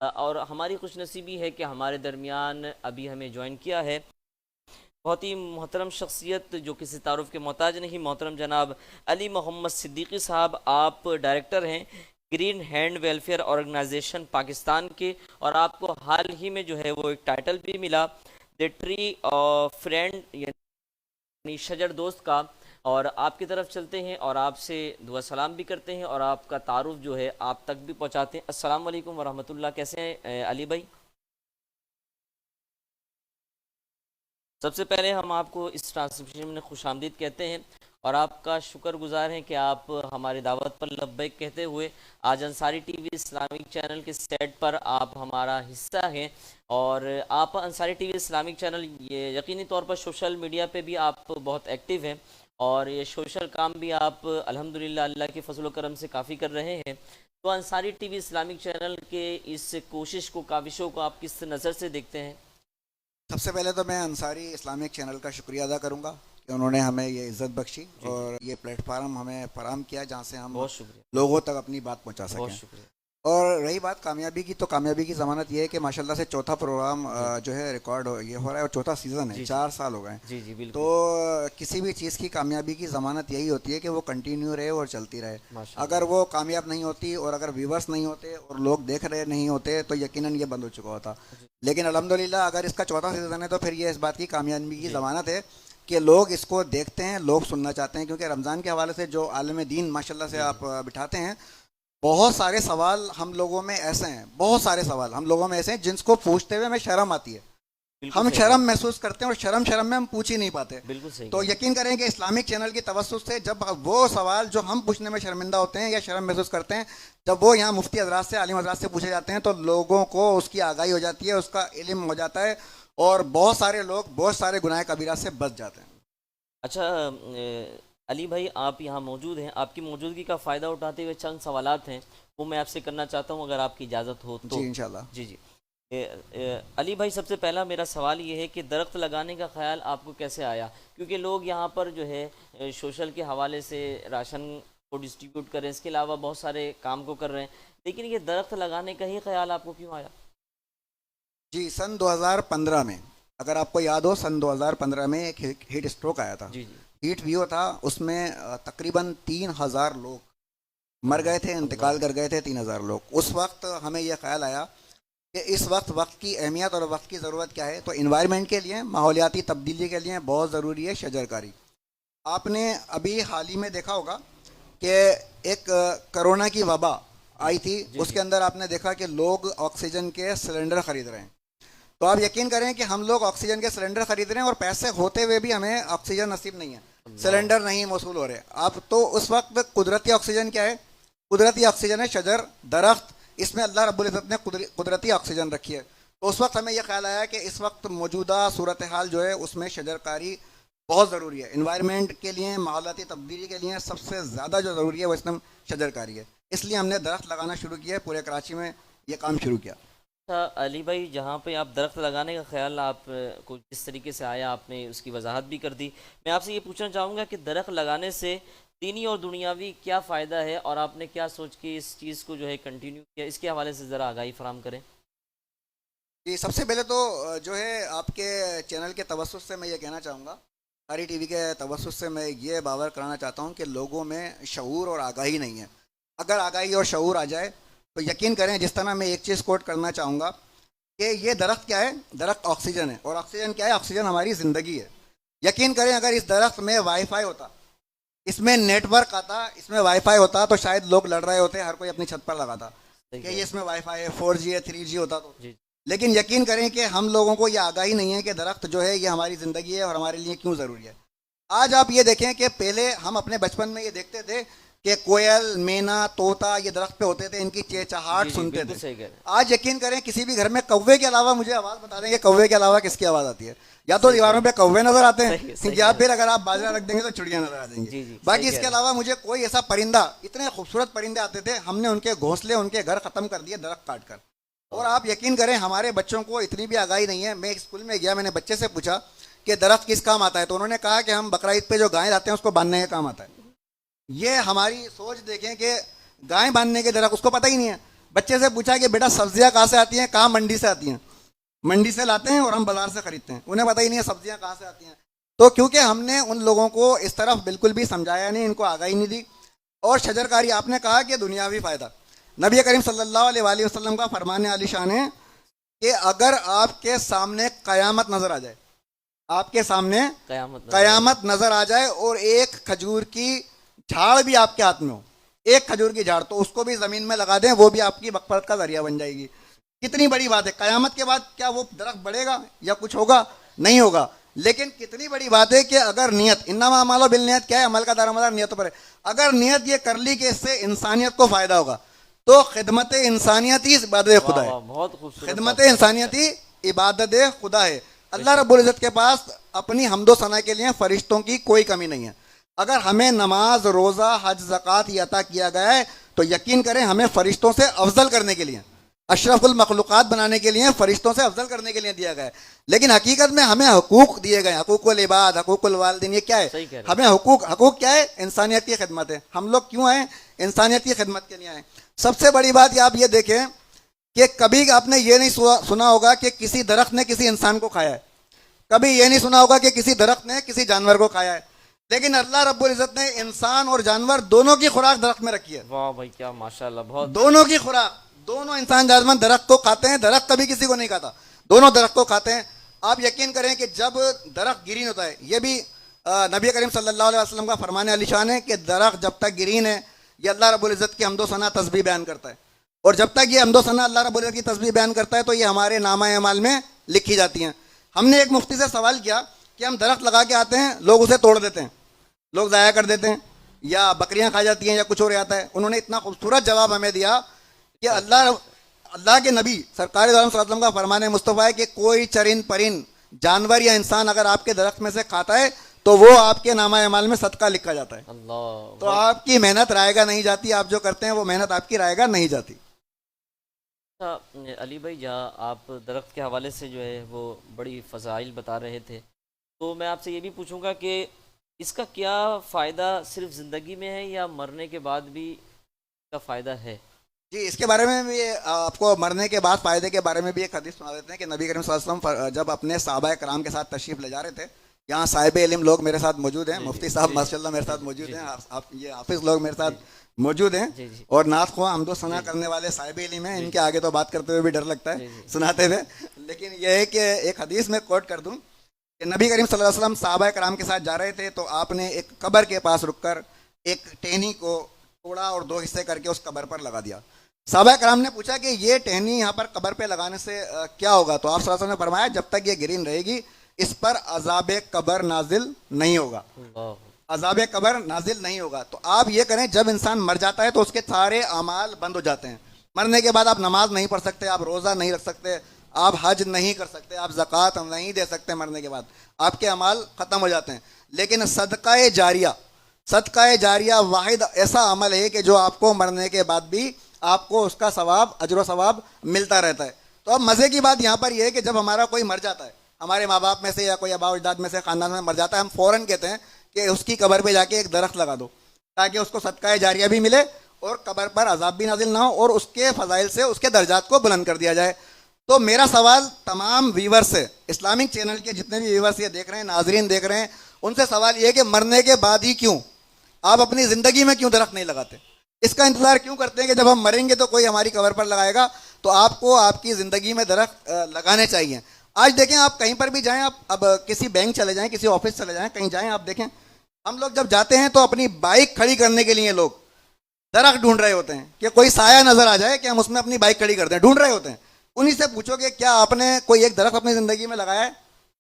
اور ہماری خوش نصیبی ہے کہ ہمارے درمیان ابھی ہمیں جوائن کیا ہے بہت ہی محترم شخصیت جو کسی تعارف کے محتاج نہیں، محترم جناب علی محمد صدیقی صاحب۔ آپ ڈائریکٹر ہیں green hand welfare organisation Pakistan کے، اور آپ کو حال ہی میں جو ہے وہ ایک ٹائٹل بھی ملا دی ٹری آف فرینڈ، یعنی شجر دوست کا۔ اور آپ کی طرف چلتے ہیں اور آپ سے دعا سلام بھی کرتے ہیں اور آپ کا تعارف جو ہے آپ تک بھی پہنچاتے ہیں۔ السلام علیکم ورحمۃ اللہ، کیسے ہیں علی بھائی؟ سب سے پہلے ہم آپ کو اس ٹرانسمیشن میں خوش آمدید کہتے ہیں اور آپ کا شکر گزار ہیں کہ آپ ہماری دعوت پر لبیک کہتے ہوئے آج Ansari T V Islamic channel کے سیٹ پر آپ ہمارا حصہ ہیں۔ اور آپ Ansari T V Islamic channel, یہ یقینی طور پر سوشل میڈیا پہ بھی آپ بہت ایکٹیو ہیں، اور یہ سوشل کام بھی آپ الحمدللہ اللہ کے فضل و کرم سے کافی کر رہے ہیں۔ تو Ansari T V Islamic channel کے اس کوشش کو، کاوشوں کو آپ کس نظر سے دیکھتے ہیں؟ سب سے پہلے تو میں انصاری اسلامک چینل کا شکریہ ادا کروں گا کہ انہوں نے ہمیں یہ عزت بخشی جی جی، اور یہ پلیٹ فارم ہمیں فراہم کیا جہاں سے ہم بہت شکریہ، لوگوں تک اپنی بات پہنچا بہت سکیں۔ شکریہ۔ اور رہی بات کامیابی کی، تو کامیابی کی ضمانت یہ ہے کہ ماشاءاللہ سے چوتھا پروگرام جی جو ہے ریکارڈ یہ ہو رہا ہے، اور چوتھا سیزن ہے، جی جی 4 سال ہو گئے ہیں۔ جی جی، تو بالکل، کسی بھی چیز کی کامیابی کی ضمانت یہی ہوتی ہے کہ وہ کنٹینیو رہے اور چلتی رہے۔ ماشاء اگر اللہ، وہ کامیاب نہیں ہوتی اور اگر ویورس نہیں ہوتے اور لوگ دیکھ رہے نہیں ہوتے تو یقیناً یہ بند ہو چکا ہوتا۔ جی لیکن الحمدللہ اگر اس کا چوتھا سیزن ہے تو پھر یہ اس بات کی کامیابی کی جی ضمانت ہے کہ لوگ اس کو دیکھتے ہیں، لوگ سننا چاہتے ہیں، کیونکہ رمضان کے حوالے سے جو عالم دین ماشاءاللہ سے جی جی، آپ بٹھاتے ہیں، بہت سارے سوال ہم لوگوں میں ایسے ہیں، بہت سارے سوال ہم لوگوں میں ایسے ہیں جن کو پوچھتے ہوئے ہمیں شرم آتی ہے، بالکل ہم صحیح کہہ رہے شرم ہیں، محسوس کرتے ہیں اور شرم میں ہم پوچھ ہی نہیں پاتے۔ بالکل صحیح کہہ تو رہے ہیں، یقین کریں کہ اسلامک چینل کی توسط سے جب وہ سوال جو ہم پوچھنے میں شرمندہ ہوتے ہیں یا شرم محسوس کرتے ہیں، جب وہ یہاں مفتی حضرات سے، عالم حضرات سے پوچھے جاتے ہیں تو لوگوں کو اس کی آگاہی ہو جاتی ہے، اس کا علم ہو جاتا ہے، اور بہت سارے لوگ بہت سارے گناہ کبیرہ سے بچ جاتے ہیں۔ اچھا علی بھائی، آپ یہاں موجود ہیں، آپ کی موجودگی کا فائدہ اٹھاتے ہوئے چند سوالات ہیں وہ میں آپ سے کرنا چاہتا ہوں، اگر آپ کی اجازت ہو تو۔ جی انشاءاللہ۔ جی جی، علی بھائی، سب سے پہلا میرا سوال یہ ہے کہ درخت لگانے کا خیال آپ کو کیسے آیا؟ کیونکہ لوگ یہاں پر جو ہے سوشل کے حوالے سے راشن کو ڈسٹریبیوٹ کر رہے ہیں، اس کے علاوہ بہت سارے کام کو کر رہے ہیں، لیکن یہ درخت لگانے کا ہی خیال آپ کو کیوں آیا؟ جی سن 2015 میں، اگر آپ کو یاد ہو، سن 2015 میں ایک ہیٹ اسٹروک آیا تھا، جی جی، ہیٹ ویو تھا، اس میں تقریباً 3000 لوگ مر گئے تھے، اللہ، انتقال کر گئے تھے 3000 لوگ۔ اس وقت ہمیں یہ خیال آیا کہ اس وقت وقت کی اہمیت اور وقت کی ضرورت کیا ہے، تو انوائرمنٹ کے لیے، ماحولیاتی تبدیلی کے لیے بہت ضروری ہے شجر کاری۔ آپ نے ابھی حال ہی میں دیکھا ہوگا کہ ایک کرونا کی وبا جی آئی تھی، جی اس جی، کے اندر آپ نے دیکھا کہ لوگ آکسیجن کے سلنڈر خرید رہے ہیں۔ تو آپ یقین کریں کہ ہم لوگ آکسیجن کے سلنڈر خرید رہے ہیں اور پیسے ہوتے ہوئے بھی ہمیں آکسیجن نصیب نہیں ہے، اللہ، سلنڈر نہیں موصول ہو رہے۔ اب تو اس وقت قدرتی آکسیجن کیا ہے؟ قدرتی آکسیجن ہے شجر، درخت، اس میں اللہ رب العزت نے قدرتی آکسیجن رکھی ہے۔ تو اس وقت ہمیں یہ خیال آیا کہ اس وقت موجودہ صورتحال جو ہے اس میں شجر کاری بہت ضروری ہے، انوائرمنٹ کے لیے، ماحولیاتی تبدیلی کے لیے سب سے زیادہ جو ضروری ہے وہ اس میں شجر کاری ہے۔ اس لیے ہم نے درخت لگانا شروع کیا ہے، پورے کراچی میں یہ کام شروع کیا۔ اچھا علی بھائی، جہاں پہ آپ درخت لگانے کا خیال آپ کو جس طریقے سے آیا، آپ نے اس کی وضاحت بھی کر دی، میں آپ سے یہ پوچھنا چاہوں گا کہ درخت لگانے سے دینی اور دنیاوی کیا فائدہ ہے، اور آپ نے کیا سوچ کے اس چیز کو جو ہے کنٹینیو کیا، اس کے حوالے سے ذرا آگاہی فراہم کریں۔ جی سب سے پہلے تو جو ہے آپ کے چینل کے توسط سے میں یہ کہنا چاہوں گا، ساری ٹی وی کے توسط سے میں یہ باور کرانا چاہتا ہوں کہ لوگوں میں شعور اور آگاہی نہیں ہے۔ اگر آگاہی اور شعور آ جائے تو یقین کریں، جس طرح میں ایک چیز کوٹ کرنا چاہوں گا کہ یہ درخت کیا ہے؟ درخت آکسیجن ہے، اور آکسیجن کیا ہے؟ آکسیجن ہماری زندگی ہے۔ یقین کریں اگر اس درخت میں وائی فائی ہوتا، اس میں نیٹ ورک آتا، اس میں وائی فائی ہوتا، تو شاید لوگ لڑ رہے ہوتے، ہر کوئی اپنی چھت پر لگاتا صحیح کہ کہہ یہ رہے اس میں وائی فائی ہے، 4G ہے، 3G ہوتا تو۔ ہیں، جی لیکن یقین کریں کہ ہم لوگوں کو یہ آگاہی نہیں ہے کہ درخت جو ہے یہ ہماری زندگی ہے اور ہمارے لیے کیوں ضروری ہے۔ آج آپ یہ دیکھیں کہ پہلے ہم اپنے بچپن میں یہ دیکھتے تھے کہ کوئل، مینا، طوطا یہ درخت پہ ہوتے تھے، ان کی جی چہچہاہٹ جی، سنتے بالکل تھے۔ صحیح کہہ رہے ہیں، آج یقین کریں کسی بھی گھر میں کوے کے علاوہ، مجھے آواز بتا دیں کہ کوے کے علاوہ کس کی آواز آتی ہے؟ یا تو صحیح کہہ دیواروں رہے پہ کوے نظر آتے ہیں، صحیح ہیں، صحیح یا کہہ رہے پھر اگر آپ باجرہ رکھ دیں گے تو چڑیاں نظر آ جائیں ہیں، گی۔ جی جی صحیح باقی اس کہہ کے رہے ہیں، علاوہ مجھے کوئی ایسا پرندہ، اتنے خوبصورت پرندے آتے تھے، ہم نے ان کے گھونسلے، ان کے گھر ختم کر دیے درخت کاٹ کر۔ اور آپ یقین کریں ہمارے بچوں کو اتنی بھی آگاہی نہیں ہے۔ میں ایک اسکول میں گیا، میں نے بچے سے پوچھا کہ درخت کس کام آتا ہے، تو انہوں نے کہا کہ ہم بقرعید پہ جو گائے لاتے ہیں اس کو باندھنے کا کام آتا ہے۔ یہ ہماری سوچ دیکھیں کہ گائے باندھنے کے درخت اس کو پتہ ہی نہیں ہے۔ بچے سے پوچھا کہ بیٹا سبزیاں کہاں سے آتی ہیں؟ کہاں؟ منڈی سے آتی ہیں. منڈی سے لاتے ہیں اور ہم بازار سے خریدتے ہیں. انہیں پتہ ہی نہیں ہے سبزیاں کہاں سے آتی ہیں. تو کیونکہ ہم نے ان لوگوں کو اس طرف بالکل بھی سمجھایا نہیں، ان کو آگاہی نہیں دی. اور شجرکاری آپ نے کہا کہ دنیاوی فائدہ، نبی کریم صلی اللہ علیہ وآلہ وسلم کا فرمان عالی شان ہے کہ اگر آپ کے سامنے قیامت نظر آ جائے، آپ کے سامنے قیامت نظر آ جائے اور ایک کھجور کی جھاڑ بھی آپ کے ہاتھ میں ہو، ایک کھجور کی جھاڑ، تو اس کو بھی زمین میں لگا دیں، وہ بھی آپ کی مغفرت کا ذریعہ بن جائے گی. کتنی بڑی بات ہے. قیامت کے بعد کیا وہ درخت بڑھے گا یا کچھ ہوگا؟ نہیں ہوگا. لیکن کتنی بڑی بات ہے کہ اگر نیت، انما اعمال بالنیت، کیا ہے؟ عمل کا دارمدار نیت پر ہے. اگر نیت یہ کر لی کہ اس سے انسانیت کو فائدہ ہوگا، تو خدمت انسانیت ہی عبادت خدا ہے. بہت خوبصورت خدمت انسانیت ہی عبادت خدا ہے. اللہ رب العزت کے پاس اپنی حمد و ثنا کے لیے فرشتوں کی کوئی کمی نہیں ہے. اگر ہمیں نماز، روزہ، حج، زکوٰۃ یہ عطا کیا گیا ہے تو یقین کریں ہمیں فرشتوں سے افضل کرنے کے لیے، اشرف المخلوقات بنانے کے لیے، فرشتوں سے افضل کرنے کے لیے دیا گیا ہے. لیکن حقیقت میں ہمیں حقوق دیے گئے، حقوق العباد، حقوق الوالدین. یہ کیا ہے؟ ہمیں حقوق کیا ہے؟ انسانیت کی خدمت ہے. ہم لوگ کیوں آئے؟ انسانیت کی خدمت کے لیے آئے. سب سے بڑی بات یہ آپ یہ دیکھیں کہ کبھی آپ نے یہ نہیں سنا ہوگا کہ کسی درخت نے کسی انسان کو کھایا ہے، کبھی یہ نہیں سنا ہوگا کہ کسی درخت نے کسی جانور کو کھایا ہے. لیکن اللہ رب العزت نے انسان اور جانور دونوں کی خوراک درخت میں رکھی ہے. واہ بھائی کیا ماشاءاللہ. بہت دونوں کی خوراک، دونوں انسان جانور درخت کو کھاتے ہیں. درخت کبھی کسی کو نہیں کھاتا، دونوں درخت کو کھاتے ہیں. آپ یقین کریں کہ جب درخت گرین ہوتا ہے، یہ بھی نبی کریم صلی اللہ علیہ وسلم کا فرمان علی شان ہے کہ درخت جب تک گرین ہے یہ اللہ رب العزت کی حمد و ثنا تسبیح بیان کرتا ہے. اور جب تک یہ حمد و ثنا اللہ رب العزت کی تسبیح بیان کرتا ہے تو یہ ہمارے نامہ اعمال میں لکھی جاتی ہیں. ہم نے ایک مفتی سے سوال کیا کہ ہم درخت لگا کے آتے ہیں، لوگ اسے توڑ دیتے ہیں، لوگ ضائع کر دیتے ہیں، یا بکریاں کھا جاتی ہیں، یا کچھ اور آتا ہے. انہوں نے اتنا خوبصورت جواب ہمیں دیا کہ اللہ کے نبی سرکار دو عالم صلی اللہ علیہ وسلم کا فرمان مصطفیٰ ہے کہ کوئی چرند پرند، جانور یا انسان اگر آپ کے درخت میں سے کھاتا ہے تو وہ آپ کے نامہ اعمال میں صدقہ لکھا جاتا ہے. اللہ. تو آپ کی محنت رائے گا نہیں جاتی، آپ جو کرتے ہیں وہ محنت آپ کی رائے گا نہیں جاتی. علی بھائی جہاں آپ درخت کے حوالے سے جو ہے وہ بڑی فضائل بتا رہے تھے، تو میں آپ سے یہ بھی پوچھوں گا کہ اس کا کیا فائدہ صرف زندگی میں ہے یا مرنے کے بعد بھی اس کا فائدہ ہے؟ جی، اس کے بارے میں بھی آپ کو مرنے کے بعد فائدے کے بارے میں بھی ایک حدیث سنا دیتے ہیں کہ نبی کریم صلی اللہ علیہ وسلم جب اپنے صحابہ کرام کے ساتھ تشریف لے جا رہے تھے، یہاں صاحب علم لوگ میرے ساتھ موجود ہیں، مفتی صاحب ماشاء اللہ میرے ساتھ موجود ہیں، یہ حافظ لوگ میرے ساتھ موجود ہیں، اور نعت خواہ حمد و ثنا کرنے والے صاحب علم ہیں. ان کے آگے تو بات کرتے ہوئے بھی ڈر لگتا ہے سناتے ہوئے. لیکن یہ ہے کہ ایک حدیث میں کوٹ کر دوں کہ نبی کریم صلی اللہ علیہ وسلم صحابہ کرام کے ساتھ جا رہے تھے تو آپ نے ایک قبر کے پاس رک کر ایک ٹہنی کو توڑا اور دو حصے کر کے اس قبر پر لگا دیا. صحابہ کرام نے پوچھا کہ یہ ٹہنی یہاں پر قبر پہ لگانے سے کیا ہوگا؟ تو آپ صلی اللہ علیہ وسلم نے فرمایا جب تک یہ گرین رہے گی اس پر عذاب قبر نازل نہیں ہوگا، عذاب قبر نازل نہیں ہوگا. تو آپ یہ کریں جب انسان مر جاتا ہے تو اس کے سارے اعمال بند ہو جاتے ہیں. مرنے کے بعد آپ نماز نہیں پڑھ سکتے، آپ روزہ نہیں رکھ سکتے، آپ حج نہیں کر سکتے، آپ زکوٰۃ نہیں دے سکتے. مرنے کے بعد آپ کے اعمال ختم ہو جاتے ہیں. لیکن صدقہ جاریہ واحد ایسا عمل ہے کہ جو آپ کو مرنے کے بعد بھی آپ کو اس کا ثواب، اجر و ثواب ملتا رہتا ہے. تو اب مزے کی بات یہاں پر یہ ہے کہ جب ہمارا کوئی مر جاتا ہے، ہمارے ماں باپ میں سے یا کوئی آباء و اجداد میں سے خاندان میں مر جاتا ہے، ہم فوراً کہتے ہیں کہ اس کی قبر پہ جا کے ایک درخت لگا دو تاکہ اس کو صدقہ جاریہ بھی ملے اور قبر پر عذاب بھی نازل نہ ہو اور اس کے فضائل سے اس کے درجات کو بلند کر دیا جائے. تو میرا سوال تمام ویور سے، اسلامک چینل کے جتنے بھی ویورس یہ دیکھ رہے ہیں، ناظرین دیکھ رہے ہیں، ان سے سوال یہ ہے کہ مرنے کے بعد ہی کیوں آپ اپنی زندگی میں کیوں درخت نہیں لگاتے؟ اس کا انتظار کیوں کرتے ہیں کہ جب ہم مریں گے تو کوئی ہماری قبر پر لگائے گا؟ تو آپ کو آپ کی زندگی میں درخت لگانے چاہیے. آج دیکھیں آپ کہیں پر بھی جائیں، آپ اب کسی بینک چلے جائیں، کسی آفس چلے جائیں، کہیں جائیں، آپ دیکھیں ہم لوگ جب جاتے ہیں تو اپنی بائک کھڑی کرنے کے لیے لوگ درخت ڈھونڈ رہے ہوتے ہیں کہ کوئی سایہ نظر آ جائے کہ ہم اس میں اپنی بائک کھڑی کر دیں، ڈھونڈ رہے ہوتے ہیں. انہی سے پوچھو کہ کیا آپ نے کوئی ایک درخت اپنی زندگی میں لگایا ہے؟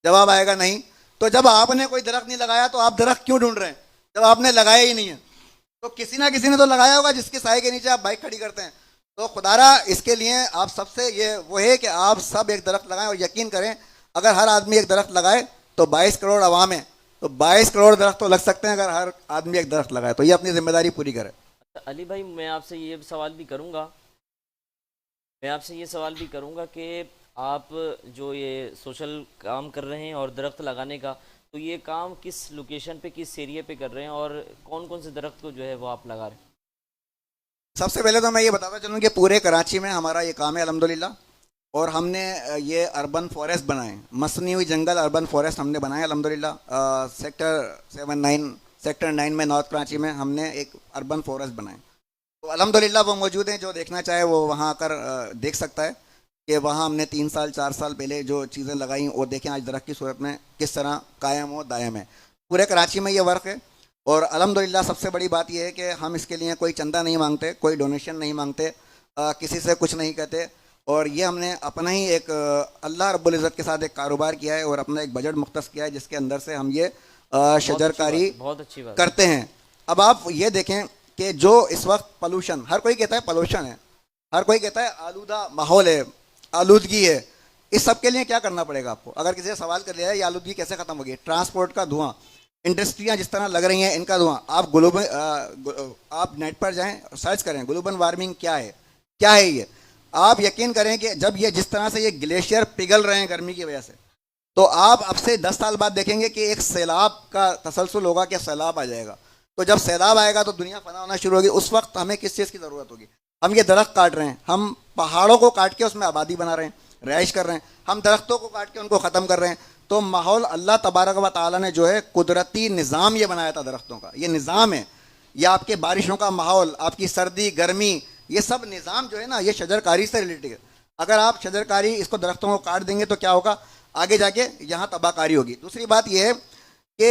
جواب آئے گا نہیں. تو جب آپ نے کوئی درخت نہیں لگایا تو آپ درخت کیوں ڈھونڈ رہے ہیں جب آپ نے لگایا ہی نہیں ہے؟ تو کسی نہ کسی نے تو لگایا ہوگا جس کے سائے کے نیچے آپ بائک کھڑی کرتے ہیں. تو خدا را اس کے لیے آپ سب سے یہ وہ ہے کہ آپ سب ایک درخت لگائیں، اور یقین کریں اگر ہر آدمی ایک درخت لگائے تو 22 کروڑ عوام ہیں، تو 22 کروڑ درخت تو لگ سکتے ہیں اگر ہر آدمی ایک درخت لگائے تو. یہ اپنی ذمہ داری پوری کرے. علی بھائی میں آپ سے یہ سوال بھی کروں گا کہ آپ جو یہ سوشل کام کر رہے ہیں اور درخت لگانے کا، تو یہ کام کس لوکیشن پہ، کس ایریے پہ کر رہے ہیں اور کون کون سے درخت کو جو ہے وہ آپ لگا رہے ہیں؟ سب سے پہلے تو میں یہ بتاتا چلوں کہ پورے کراچی میں ہمارا یہ کام ہے الحمدللہ، اور ہم نے یہ اربن فارسٹ بنائے، مصنوعی جنگل اربن فارسٹ ہم نے بنائے الحمدللہ۔ سیکٹر 79، سیکٹر 9 میں نارتھ کراچی میں ہم نے ایک اربن فارسٹ بنائے، تو الحمدللہ وہ موجود ہیں، جو دیکھنا چاہے وہ وہاں آ کر دیکھ سکتا ہے کہ وہاں ہم نے 3 سال 4 سال پہلے جو چیزیں لگائیں وہ دیکھیں آج درخت کی صورت میں کس طرح قائم و دائم ہے۔ پورے کراچی میں یہ ورک ہے، اور الحمدللہ سب سے بڑی بات یہ ہے کہ ہم اس کے لیے کوئی چندہ نہیں مانگتے، کوئی ڈونیشن نہیں مانگتے، کسی سے کچھ نہیں کہتے، اور یہ ہم نے اپنا ہی ایک اللہ رب العزت کے ساتھ ایک کاروبار کیا ہے، اور اپنا ایک بجٹ مختص کیا ہے جس کے اندر سے ہم یہ بہت شجر اچھی بات کاری ہے، بہت اچھی بات ہے۔ کرتے ہیں۔ اب آپ یہ دیکھیں کہ جو اس وقت پولوشن، ہر کوئی کہتا ہے پولوشن ہے، ہر کوئی کہتا ہے آلودہ ماحول ہے، آلودگی ہے، اس سب کے لیے کیا کرنا پڑے گا آپ کو؟ اگر کسی سے سوال کر لیا ہے یہ آلودگی کیسے ختم ہوگی، ٹرانسپورٹ کا دھواں، انڈسٹریاں جس طرح لگ رہی ہیں ان کا دھواں، آپ نیٹ پر جائیں سرچ کریں گلوبل وارمنگ کیا ہے، کیا ہے یہ، آپ یقین کریں کہ جب یہ جس طرح سے یہ گلیشیئر پگھل رہے ہیں گرمی کی وجہ سے، تو آپ اب سے 10 سال بعد دیکھیں گے کہ ایک سیلاب کا تسلسل ہوگا کہ سیلاب آ جائے گا، تو جب سیلاب آئے گا تو دنیا فنا ہونا شروع ہوگی، اس وقت ہمیں کس چیز کی ضرورت ہوگی؟ ہم یہ درخت کاٹ رہے ہیں، ہم پہاڑوں کو کاٹ کے اس میں آبادی بنا رہے ہیں، رہائش کر رہے ہیں، ہم درختوں کو کاٹ کے ان کو ختم کر رہے ہیں، تو ماحول اللہ تبارک و تعالیٰ نے جو ہے قدرتی نظام یہ بنایا تھا درختوں کا، یہ نظام ہے، یہ آپ کے بارشوں کا ماحول، آپ کی سردی گرمی، یہ سب نظام جو ہے نا یہ شجر کاری سے ریلیٹڈ ہے۔ اگر آپ شجر کاری اس کو درختوں کو کاٹ دیں گے تو کیا ہوگا؟ آگے جا کے یہاں تباہ کاری ہوگی۔ دوسری بات یہ ہے کہ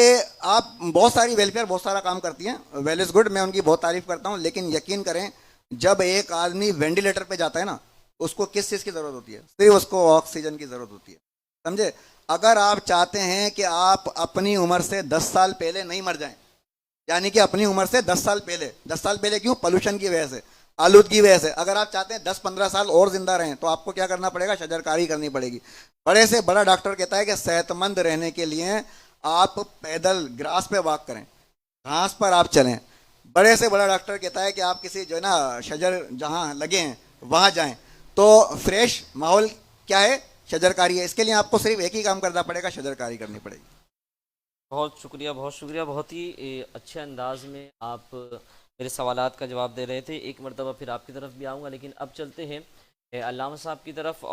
آپ بہت ساری ویلفیئر بہت سارا کام کرتی ہیں، ویل از گڈ، میں ان کی بہت تعریف کرتا ہوں، لیکن یقین کریں جب ایک آدمی وینٹیلیٹر پہ جاتا ہے نا، اس کو کس چیز کی ضرورت ہوتی ہے؟ صرف اس کو آکسیجن کی ضرورت ہوتی ہے، سمجھے؟ اگر آپ چاہتے ہیں کہ آپ اپنی عمر سے 10 سال پہلے نہیں مر جائیں، یعنی کہ اپنی عمر سے 10 سال پہلے، 10 سال پہلے کیوں؟ پولوشن کی وجہ سے، آلودگی کی وجہ سے، اگر آپ چاہتے ہیں 10 15 سال اور زندہ رہیں تو آپ کو کیا کرنا پڑے گا؟ شجر کاری کرنی پڑے گی۔ بڑے سے بڑا ڈاکٹر کہتا ہے کہ صحت مند رہنے کے لیے آپ پیدل گراس پہ واک کریں، گھاس پر آپ چلیں۔ بڑے سے بڑا ڈاکٹر کہتا ہے کہ آپ کسی جو ہے نا شجر جہاں لگے ہیں وہاں جائیں، تو فریش ماحول کیا ہے؟ شجر کاری ہے۔ اس کے لیے آپ کو صرف ایک ہی کام کرنا پڑے گا، شجر کاری کرنی پڑے گی۔ بہت شکریہ، بہت شکریہ، بہت ہی اچھے انداز میں آپ میرے سوالات کا جواب دے رہے تھے۔ ایک مرتبہ پھر آپ کی طرف بھی آؤں گا، لیکن اب چلتے ہیں علامہ صاحب کی طرف۔